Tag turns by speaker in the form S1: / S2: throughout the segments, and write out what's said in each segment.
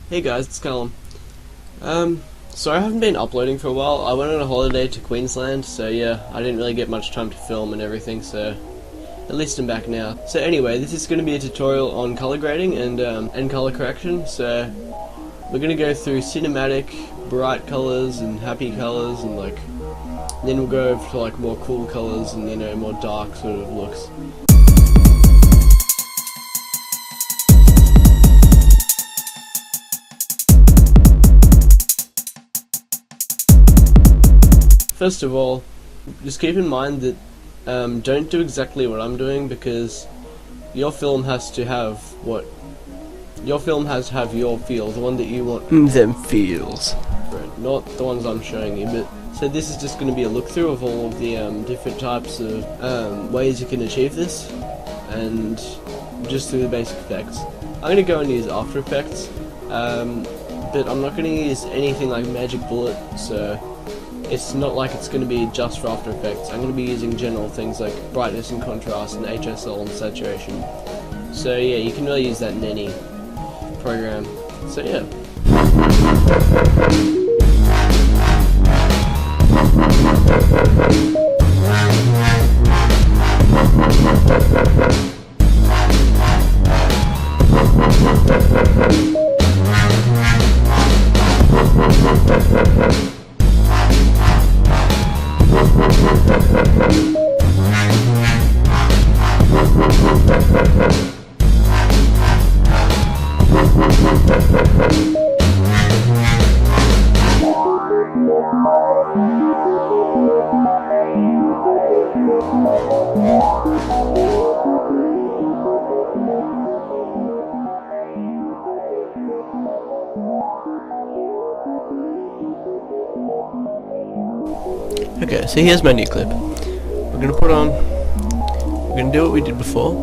S1: Hey guys, it's Callum. Sorry I haven't been uploading for a while. I went on a holiday to Queensland, so yeah, I didn't really get much time to film and everything, so at least I'm back now. So anyway, this is going to be a tutorial on color grading and color correction, so we're going to go through cinematic, bright colors and happy colors, and then we'll go over to more cool colors and more dark sort of looks. First of all, just keep in mind that don't do exactly what I'm doing, because your film has to have your feel, the one that you want.
S2: Them feels.
S1: Right, not the ones I'm showing you, but so this is just going to be a look through of all of the different types of ways you can achieve this, and just through the basic effects. I'm going to go and use After Effects, but I'm not going to use anything like Magic Bullet, so it's not like it's going to be just for After Effects. I'm going to be using general things like brightness and contrast and HSL and saturation. So yeah, you can really use that in any program. So yeah.
S2: Okay, so here's my new clip. We're gonna do what we did before.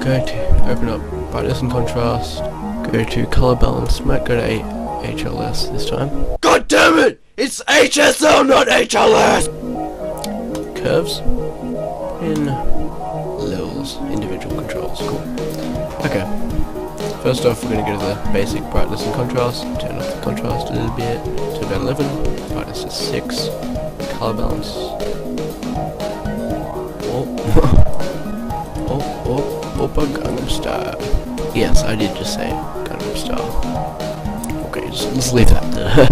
S2: Go to open up brightness and contrast, go to color balance, might go to HLS this time.
S1: God damn it! It's HSL, not HLS!
S2: Curves, in levels, individual controls, cool. Okay, first off we're going to go to the basic brightness and contrast, turn off the contrast a little bit to about 11, brightness is 6, color balance, Gangnam Style. Yes, I did just say Gangnam Style. Okay, let's leave that there.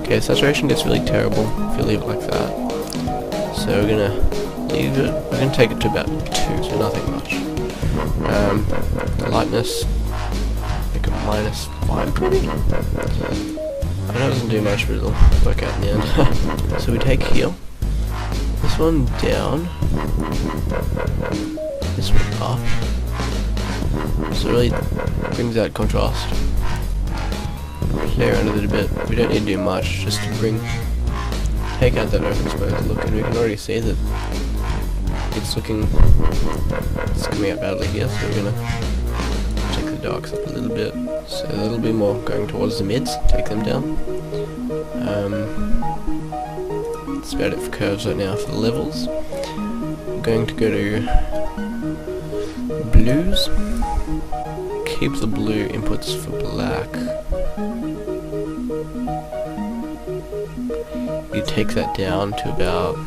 S2: Okay, saturation gets really terrible if you leave it like that. So we're gonna leave it. We're gonna take it to about 2, so nothing much. Lightness, make it -5 maybe. I know it doesn't do much, but it'll work out in the end. So we take here, this one down, this one up. So it really brings out contrast. Play around a little bit. We don't need to do much, just to take out that overexposed look, and we can already see that it's coming out badly here, so we're gonna take the darks up a little bit, so a little bit more going towards the mids, take them down. That's about it for curves right now. For the levels, I'm going to go to blues, keep the blue inputs for black. You take that down to about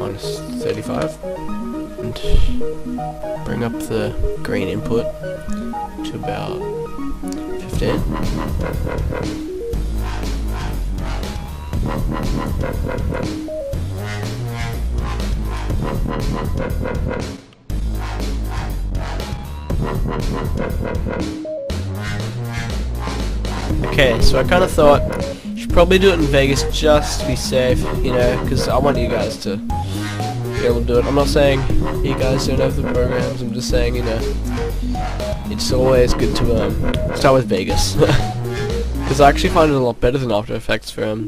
S2: -35 and bring up the green input to about 15. Okay, so I kind of thought probably do it in Vegas just to be safe, because I want you guys to be able to do it. I'm not saying you guys don't have the programs, I'm just saying, it's always good to start with Vegas. Because I actually find it a lot better than After Effects for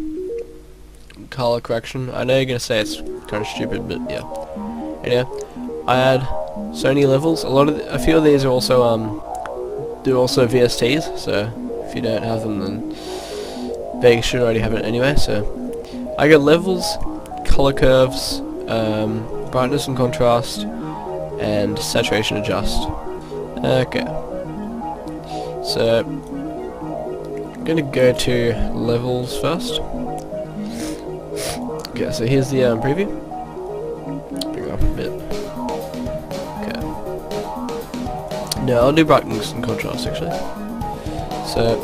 S2: color correction. I know you're going to say it's kind of stupid, but yeah. Anyway, I add Sony levels. A few of these are also do also VSTs, so if you don't have them, then Vegas should already have it anyway. So I got levels, color curves, brightness and contrast, and saturation adjust. Okay, So I'm gonna go to levels first. Okay, so here's the preview. Bring it up a bit. Okay. Now I'll do brightness and contrast actually. So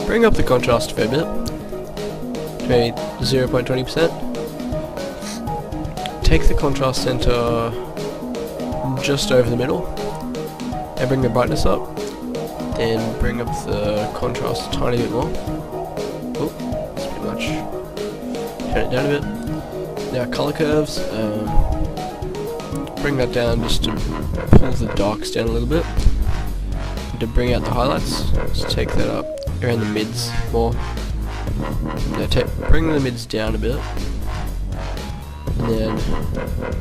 S2: bring up the contrast a fair bit. Maybe 0.20%. Take the contrast center just over the middle and bring the brightness up. Then bring up the contrast a tiny bit more. Oh, that's pretty much. Turn it down a bit. Now color curves. Bring that down just to pull the darks down a little bit. And to bring out the highlights, just take that up around the mids more. Now bring the mids down a bit. And then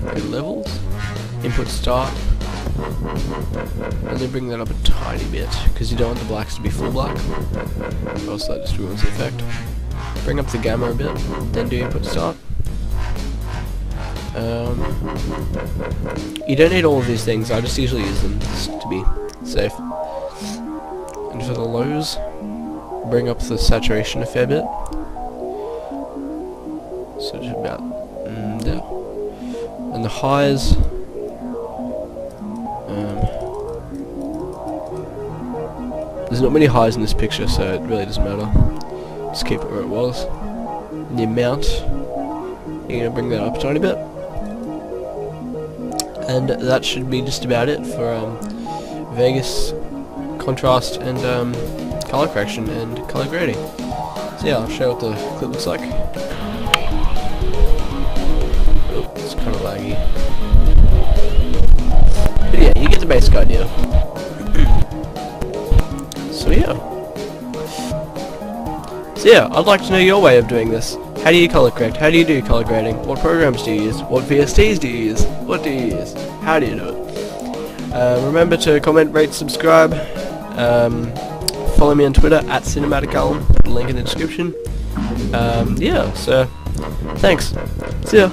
S2: go to levels, input start, and then bring that up a tiny bit because you don't want the blacks to be full black, or else that just ruins the effect. Bring up the gamma a bit, then do input start. You don't need all of these things, I just usually use them just to be safe. And for the lows, bring up the saturation a fair bit. So just about there. And the highs, there's not many highs in this picture, so it really doesn't matter. Just keep it where it was. And the amount, you're going to bring that up a tiny bit. And that should be just about it for Vegas, contrast, and color correction and color grading. So yeah, I'll show you what the clip looks like. Oh, it's kind of laggy. But yeah, you get the basic idea. So yeah, I'd like to know your way of doing this. How do you color correct? How do you do color grading? What programs do you use? What VSTs do you use? What do you use? How do you do it? Remember to comment, rate, subscribe. Follow me on Twitter at @CinematicCallum. Link in the description. Yeah, so thanks. See ya.